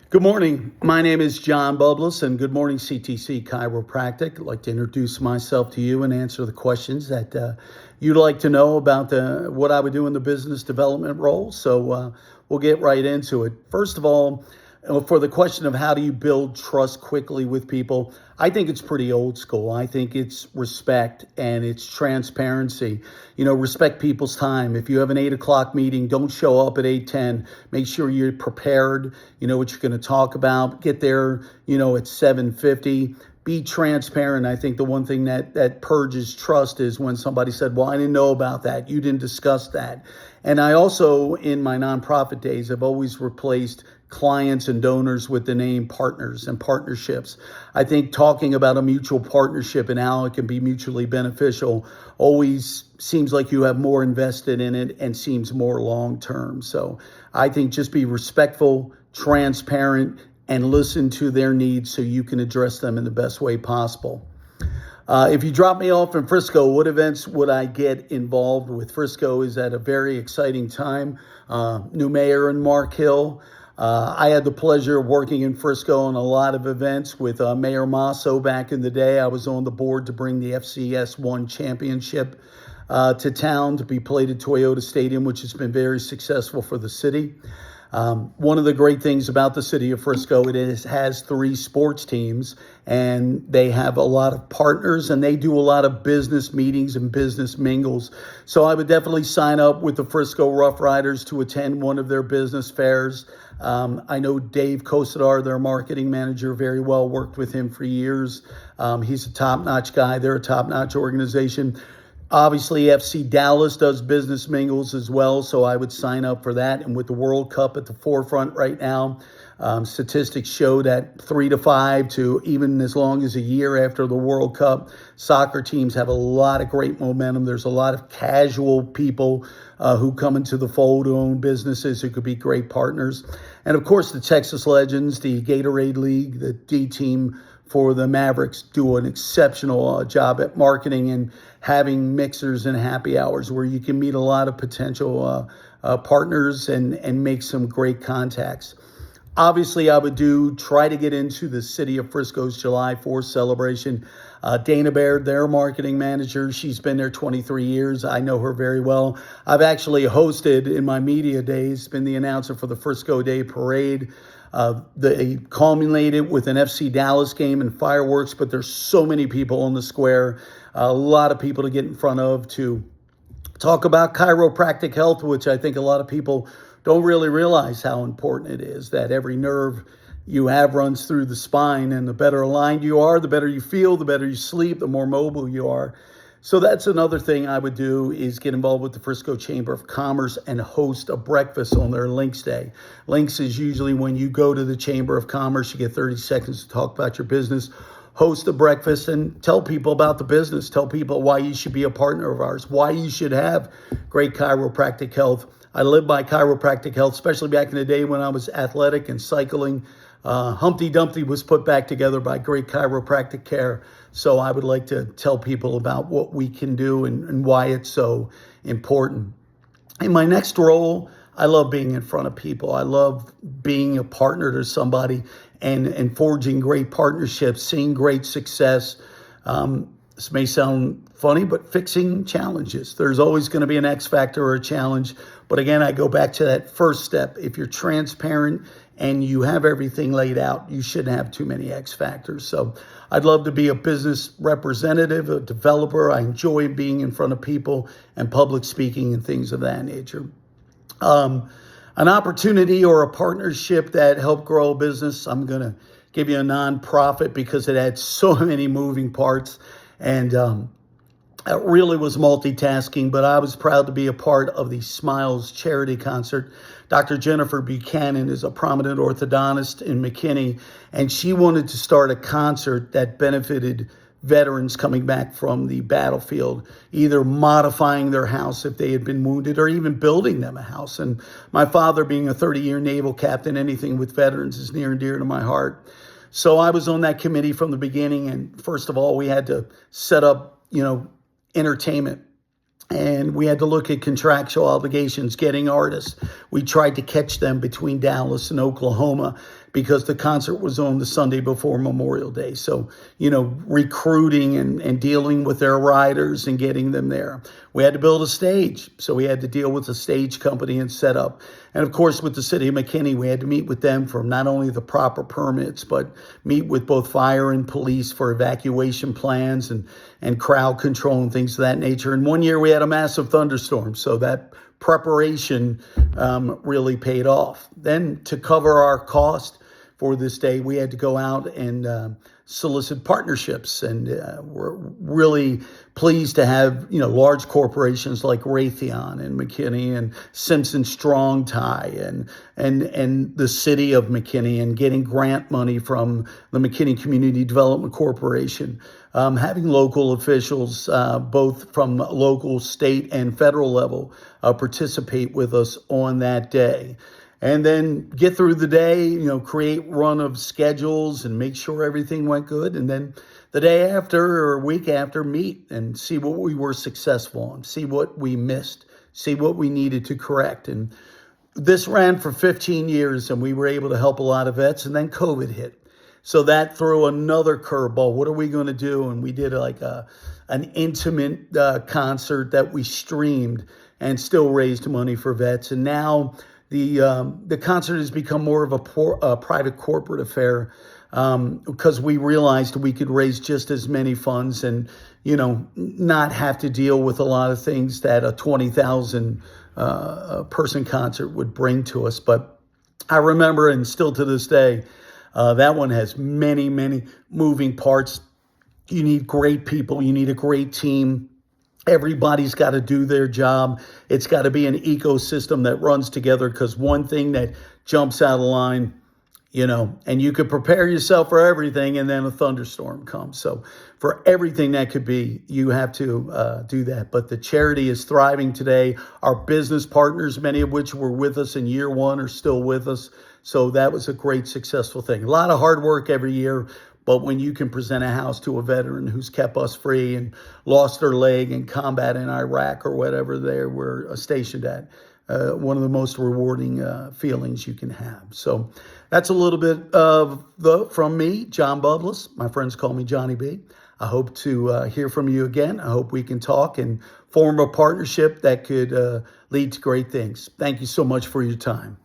Good morning. My name is John Bublis, and good morning, CTC Chiropractic. I'd like to introduce myself to you and answer the questions that you'd like to know about what I would do in the business development role. So we'll get right into it. First of all, for the question of how do you build trust quickly with people, I think it's pretty old school. I think it's respect and it's transparency. Respect people's time. If you have an 8 o'clock meeting, don't show up at 8:10. Make sure you're prepared. You know what you're going to talk about. Get there, at 7:50. Be transparent. I think the one thing that purges trust is when somebody said, well, I didn't know about that. You didn't discuss that. And I also, in my nonprofit days, have always replaced clients and donors with the name partners and partnerships. I think talking about a mutual partnership and how it can be mutually beneficial always seems like you have more invested in it and seems more long-term. So I think just be respectful, transparent, and listen to their needs so you can address them in the best way possible. If you drop me off in Frisco, what events would I get involved with? Frisco is at a very exciting time. New mayor and Mark Hill. I had the pleasure of working in Frisco on a lot of events with Mayor Masso back in the day. I was on the board to bring the FCS1 championship to town to be played at Toyota Stadium, which has been very successful for the city. One of the great things about the city of Frisco, has 3 sports teams, and they have a lot of partners, and they do a lot of business meetings and business mingles. So I would definitely sign up with the Frisco Rough Riders to attend one of their business fairs. I know Dave Kosadar, their marketing manager, very well, worked with him for years. He's a top-notch guy. They're a top-notch organization. Obviously, FC Dallas does business mingles as well, so I would sign up for that. And with the World Cup at the forefront right now, statistics show that 3 to 5 to even as long as a year after the World Cup, soccer teams have a lot of great momentum. There's a lot of casual people who come into the fold who own businesses who could be great partners. And of course, the Texas Legends, the Gatorade League, the D team for the Mavericks do an exceptional job at marketing and having mixers and happy hours where you can meet a lot of potential partners and make some great contacts. Obviously, I would try to get into the city of Frisco's July 4th celebration. Dana Baird, their marketing manager, she's been there 23 years. I know her very well. I've actually hosted in my media days, been the announcer for the Frisco Day Parade. They culminated with an FC Dallas game and fireworks, but there's so many people on the square, a lot of people to get in front of to talk about chiropractic health, which I think a lot of people don't really realize how important it is, that every nerve you have runs through the spine, and the better aligned you are, the better you feel, the better you sleep, the more mobile you are. So that's another thing I would do, is get involved with the Frisco Chamber of Commerce and host a breakfast on their Links Day. Links is usually when you go to the Chamber of Commerce, you get 30 seconds to talk about your business, host a breakfast and tell people about the business, tell people why you should be a partner of ours, why you should have great chiropractic health. I live by chiropractic health, especially back in the day when I was athletic and cycling. Humpty Dumpty was put back together by great chiropractic care. So I would like to tell people about what we can do and why it's so important. In my next role, I love being in front of people. I love being a partner to somebody and forging great partnerships, seeing great success. This may sound funny, but fixing challenges. There's always going to be an X factor or a challenge. But again, I go back to that first step. If you're transparent and you have everything laid out, you shouldn't have too many X factors. So I'd love to be a business representative, a developer. I enjoy being in front of people and public speaking and things of that nature. An opportunity or a partnership that helped grow a business, I'm going to give you a nonprofit because it had so many moving parts. And it really was multitasking, but I was proud to be a part of the Smiles charity concert. Dr. Jennifer Buchanan is a prominent orthodontist in McKinney, and she wanted to start a concert that benefited veterans coming back from the battlefield, either modifying their house if they had been wounded or even building them a house. And my father, being a 30-year naval captain, anything with veterans is near and dear to my heart. So I was on that committee from the beginning. And first of all, we had to set up, entertainment. And we had to look at contractual obligations, getting artists. We tried to catch them between Dallas and Oklahoma. because the concert was on the Sunday before Memorial Day. So, recruiting and dealing with their riders and getting them there. We had to build a stage. So we had to deal with a stage company and set up. And of course, with the city of McKinney, we had to meet with them for not only the proper permits, but meet with both fire and police for evacuation plans and crowd control and things of that nature. And one year we had a massive thunderstorm. So that preparation really paid off. Then to cover our cost for this day, we had to go out and solicit partnerships, and we're really pleased to have large corporations like Raytheon and McKinney and Simpson Strong Tie and the city of McKinney, and getting grant money from the McKinney Community Development Corporation, having local officials both from local, state, and federal level participate with us on that day. And then get through the day, create run of schedules and make sure everything went good. And then the day after or a week after, meet and see what we were successful on, see what we missed, see what we needed to correct. And this ran for 15 years, and we were able to help a lot of vets. And then COVID hit. So that threw another curveball. What are we going to do? And we did like an intimate concert that we streamed and still raised money for vets. And now the concert has become more of a private corporate affair because we realized we could raise just as many funds and, not have to deal with a lot of things that a 20,000 person concert would bring to us. But I remember, and still to this day, that one has many, many moving parts. You need great people. You need a great team. Everybody's got to do their job. It's got to be an ecosystem that runs together, because one thing that jumps out of line, and you could prepare yourself for everything, and then a thunderstorm comes. So for everything that could be, you have to do that. But the charity is thriving today. Our business partners, many of which were with us in year one, are still with us. So that was a great, successful thing. A lot of hard work every year. But when you can present a house to a veteran who's kept us free and lost their leg in combat in Iraq or whatever they were stationed at, one of the most rewarding feelings you can have. So that's a little bit from me, John Bublis. My friends call me Johnny B. I hope to hear from you again. I hope we can talk and form a partnership that could lead to great things. Thank you so much for your time.